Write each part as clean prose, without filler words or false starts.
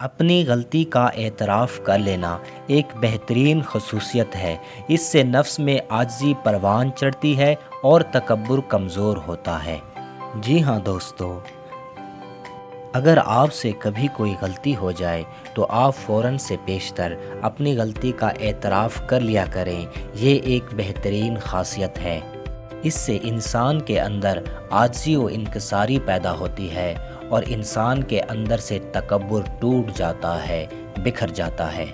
اپنی غلطی کا اعتراف کر لینا ایک بہترین خصوصیت ہے۔ اس سے نفس میں عاجزی پروان چڑھتی ہے اور تکبر کمزور ہوتا ہے۔ جی ہاں دوستو، اگر آپ سے کبھی کوئی غلطی ہو جائے تو آپ فوراً سے پیشتر اپنی غلطی کا اعتراف کر لیا کریں۔ یہ ایک بہترین خاصیت ہے۔ اس سے انسان کے اندر عاجزی و انکساری پیدا ہوتی ہے اور انسان کے اندر سے تکبر ٹوٹ جاتا ہے، بکھر جاتا ہے۔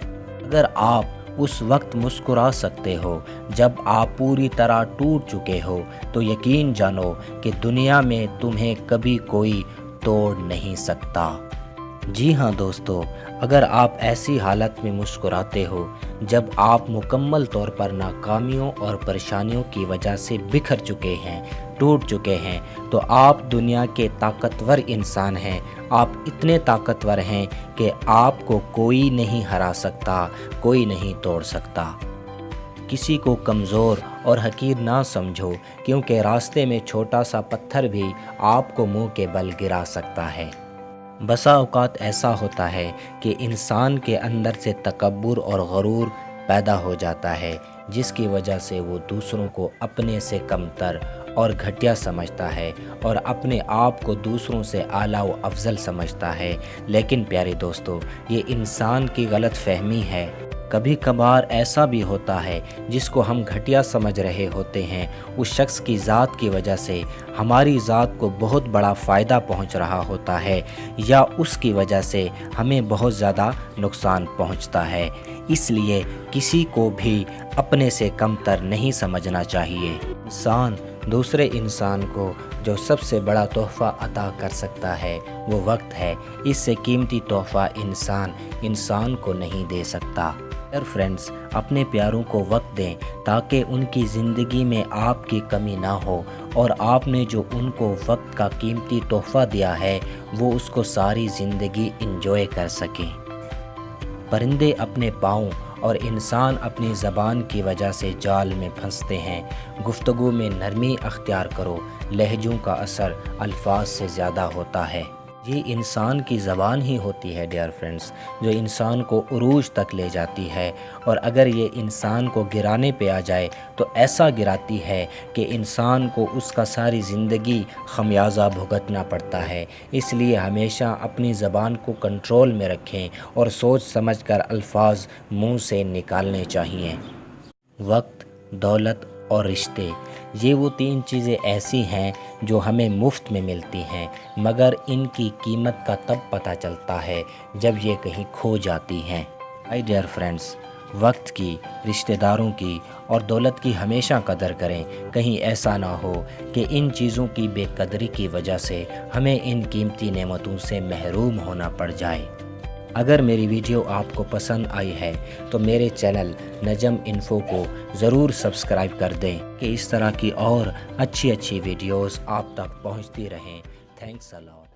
اگر آپ اس وقت مسکرا سکتے ہو جب آپ پوری طرح ٹوٹ چکے ہو تو یقین جانو کہ دنیا میں تمہیں کبھی کوئی توڑ نہیں سکتا۔ جی ہاں دوستو، اگر آپ ایسی حالت میں مسکراتے ہو جب آپ مکمل طور پر ناکامیوں اور پریشانیوں کی وجہ سے بکھر چکے ہیں، ٹوٹ چکے ہیں، تو آپ دنیا کے طاقتور انسان ہیں۔ آپ اتنے طاقتور ہیں کہ آپ کو کوئی نہیں ہرا سکتا، کوئی نہیں توڑ سکتا۔ کسی کو کمزور اور حقیر نہ سمجھو، کیونکہ راستے میں چھوٹا سا پتھر بھی آپ کو منہ کے بل گرا سکتا ہے۔ بسا اوقات ایسا ہوتا ہے کہ انسان کے اندر سے تکبر اور غرور پیدا ہو جاتا ہے، جس کی وجہ سے وہ دوسروں کو اپنے سے کمتر اور گھٹیا سمجھتا ہے اور اپنے آپ کو دوسروں سے اعلیٰ و افضل سمجھتا ہے۔ لیکن پیارے دوستو، یہ انسان کی غلط فہمی ہے۔ کبھی کبھار ایسا بھی ہوتا ہے جس کو ہم گھٹیا سمجھ رہے ہوتے ہیں، اس شخص کی ذات کی وجہ سے ہماری ذات کو بہت بڑا فائدہ پہنچ رہا ہوتا ہے، یا اس کی وجہ سے ہمیں بہت زیادہ نقصان پہنچتا ہے۔ اس لیے کسی کو بھی اپنے سے کمتر نہیں سمجھنا چاہیے۔ انسان دوسرے انسان کو جو سب سے بڑا تحفہ عطا کر سکتا ہے وہ وقت ہے۔ اس سے قیمتی تحفہ انسان کو نہیں دے سکتا۔ فرینڈز، اپنے پیاروں کو وقت دیں تاکہ ان کی زندگی میں آپ کی کمی نہ ہو، اور آپ نے جو ان کو وقت کا قیمتی تحفہ دیا ہے وہ اس کو ساری زندگی انجوائے کر سکیں۔ پرندے اپنے پاؤں اور انسان اپنی زبان کی وجہ سے جال میں پھنستے ہیں۔ گفتگو میں نرمی اختیار کرو، لہجوں کا اثر الفاظ سے زیادہ ہوتا ہے۔ یہ انسان کی زبان ہی ہوتی ہے ڈیئر فرینڈز، جو انسان کو عروج تک لے جاتی ہے، اور اگر یہ انسان کو گرانے پہ آ جائے تو ایسا گراتی ہے کہ انسان کو اس کا ساری زندگی خمیازہ بھگتنا پڑتا ہے۔ اس لیے ہمیشہ اپنی زبان کو کنٹرول میں رکھیں اور سوچ سمجھ کر الفاظ منہ سے نکالنے چاہیے۔ وقت، دولت اور رشتے، یہ وہ تین چیزیں ایسی ہیں جو ہمیں مفت میں ملتی ہیں، مگر ان کی قیمت کا تب پتہ چلتا ہے جب یہ کہیں کھو جاتی ہیں۔ مائی ڈیئر فرینڈز، وقت کی، رشتہ داروں کی اور دولت کی ہمیشہ قدر کریں۔ کہیں ایسا نہ ہو کہ ان چیزوں کی بے قدری کی وجہ سے ہمیں ان قیمتی نعمتوں سے محروم ہونا پڑ جائے۔ اگر میری ویڈیو آپ کو پسند آئی ہے تو میرے چینل نجم انفو کو ضرور سبسکرائب کر دیں کہ اس طرح کی اور اچھی ویڈیوز آپ تک پہنچتی رہیں۔ تھینکس اے لاٹ۔